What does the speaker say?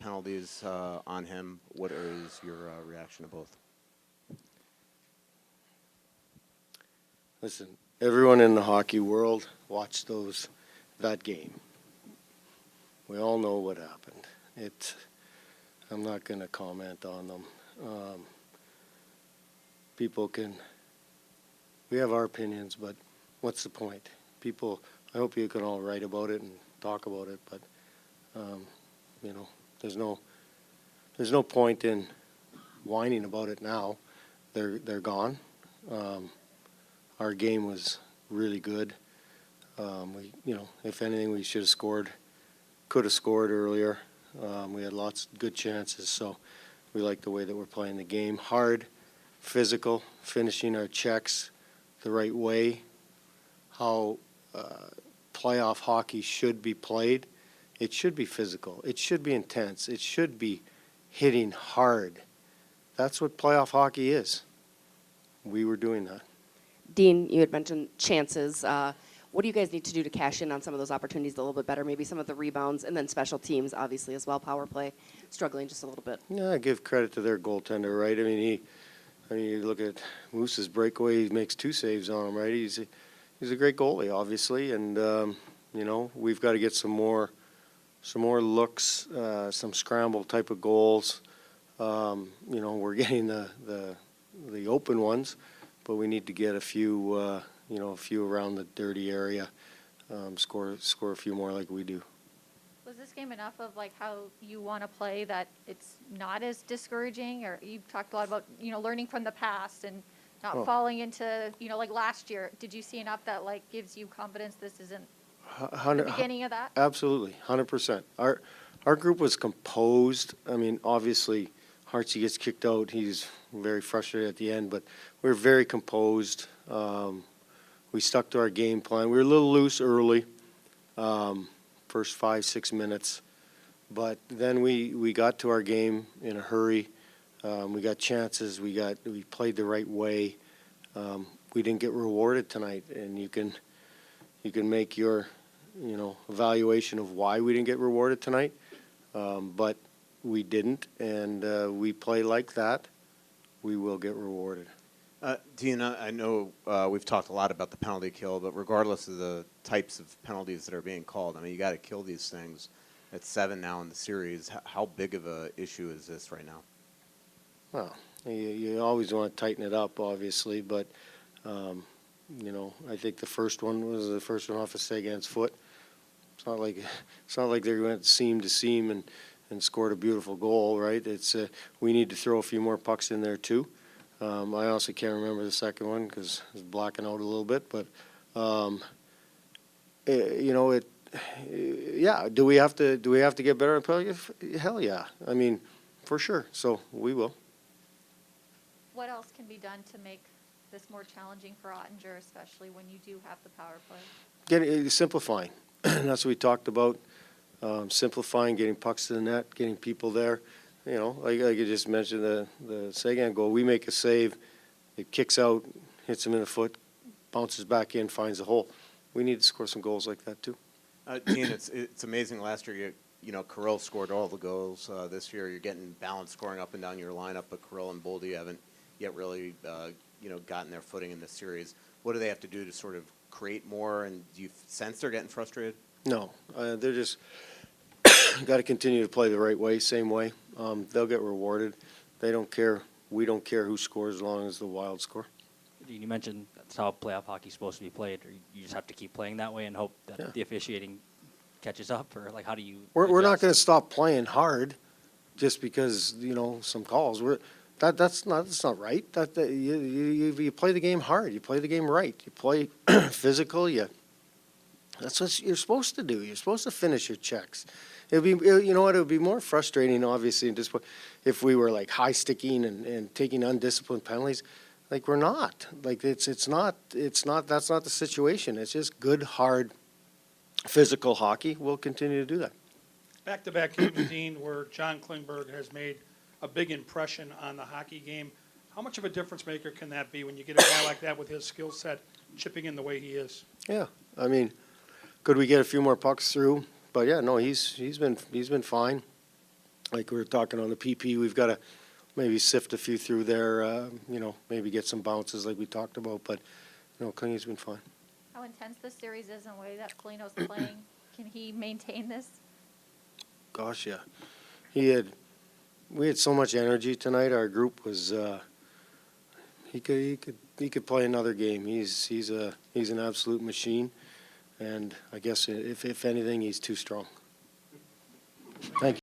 penalties on him. What is your reaction to both? Listen, everyone in the hockey world watched that game. We all know what happened. I'm not going to comment on them. We have our opinions, but what's the point? I hope you can all write about it and talk about it, but, there's no point in whining about it now. They're gone. Our game was really good. If anything, we should have could have scored earlier. We had lots of good chances, so we like the way that we're playing the game. Hard, physical, finishing our checks the right way, how playoff hockey should be played. It should be physical. It should be intense. It should be hitting hard. That's what playoff hockey is. We were doing that. Dean, you had mentioned chances. What do you guys need to do to cash in on some of those opportunities a little bit better? Maybe some of the rebounds, and then special teams, obviously, as well. Power play, struggling just a little bit. Yeah, I give credit to their goaltender, right? I mean, you look at Moose's breakaway. He makes 2 saves on him, right? He's a great goalie, obviously, and we've got to get some more looks, some scramble type of goals. We're getting the open ones, but we need to get a few around the dirty area, score a few more like we do. Was this game enough of like how you want to play that it's not as discouraging? Or you talked a lot about learning from the past and not falling into like last year. Did you see enough that like gives you confidence this isn't the beginning of that? Absolutely, 100%. Our group was composed. I mean, obviously, Hartsey gets kicked out. He's very frustrated at the end, but we're very composed. We stuck to our game plan. We were a little loose early, first 5-6 minutes, but then we got to our game in a hurry. We got chances. We played the right way. We didn't get rewarded tonight, and you can make your evaluation of why we didn't get rewarded tonight, but we didn't, and we play like that, we will get rewarded. Dean, I know we've talked a lot about the penalty kill, but regardless of the types of penalties that are being called, I mean, you got to kill these things. It's 7 now in the series. How big of a issue is this right now? Well, you always want to tighten it up, obviously, but I think the first one was the first one off of Sagan's foot. It's not like they went seam to seam and scored a beautiful goal, right? We need to throw a few more pucks in there too. I honestly can't remember the second one because I was blacking out a little bit, but yeah. Do we have to get better at penalty? Hell yeah. I mean, for sure. So we will. What else can be done to make this more challenging for Ottinger, especially when you do have the power play? Simplifying. That's what we talked about. Simplifying, getting pucks to the net, getting people there. Like I just mentioned the Sagan goal. We make a save, it kicks out, hits him in the foot, bounces back in, finds a hole. We need to score some goals like that too. Dean, it's amazing. Last year, Kirill scored all the goals. This year, you're getting balanced scoring up and down your lineup, but Kirill and Boldy haven't yet really gotten their footing in this series. What do they have to do to sort of create more? And do you sense they're getting frustrated? No, they're just got to continue to play the right way, same way. They'll get rewarded. They don't care. We don't care who scores as long as the Wild score. You mentioned that's how playoff hockey's supposed to be played. Or you just have to keep playing that way and hope that the officiating catches up, or like how do you? We're not going to stop playing hard just because some calls. That's not right. You play the game hard. You play the game right. You play physical. That's what you're supposed to do. You're supposed to finish your checks. It would be more frustrating, obviously, if we were like high sticking and taking undisciplined penalties. Like we're not. Like it's not. That's not the situation. It's just good, hard, physical hockey. We'll continue to do that. Back-to-back games, Dean, where John Klingberg has made a big impression on the hockey game. How much of a difference maker can that be when you get a guy like that with his skill set chipping in the way he is? Yeah, I mean, could we get a few more pucks through? But yeah, no, he's been fine. like we were talking on the PP, we've got to maybe sift a few through there, maybe get some bounces like we talked about, but, Klingy's been fine. How intense this series is and the way that Polino's playing, can he maintain this? Gosh, yeah. We had so much energy tonight. Our group was, he could play another game. He's an absolute machine, and I guess if anything, he's too strong. Thank you.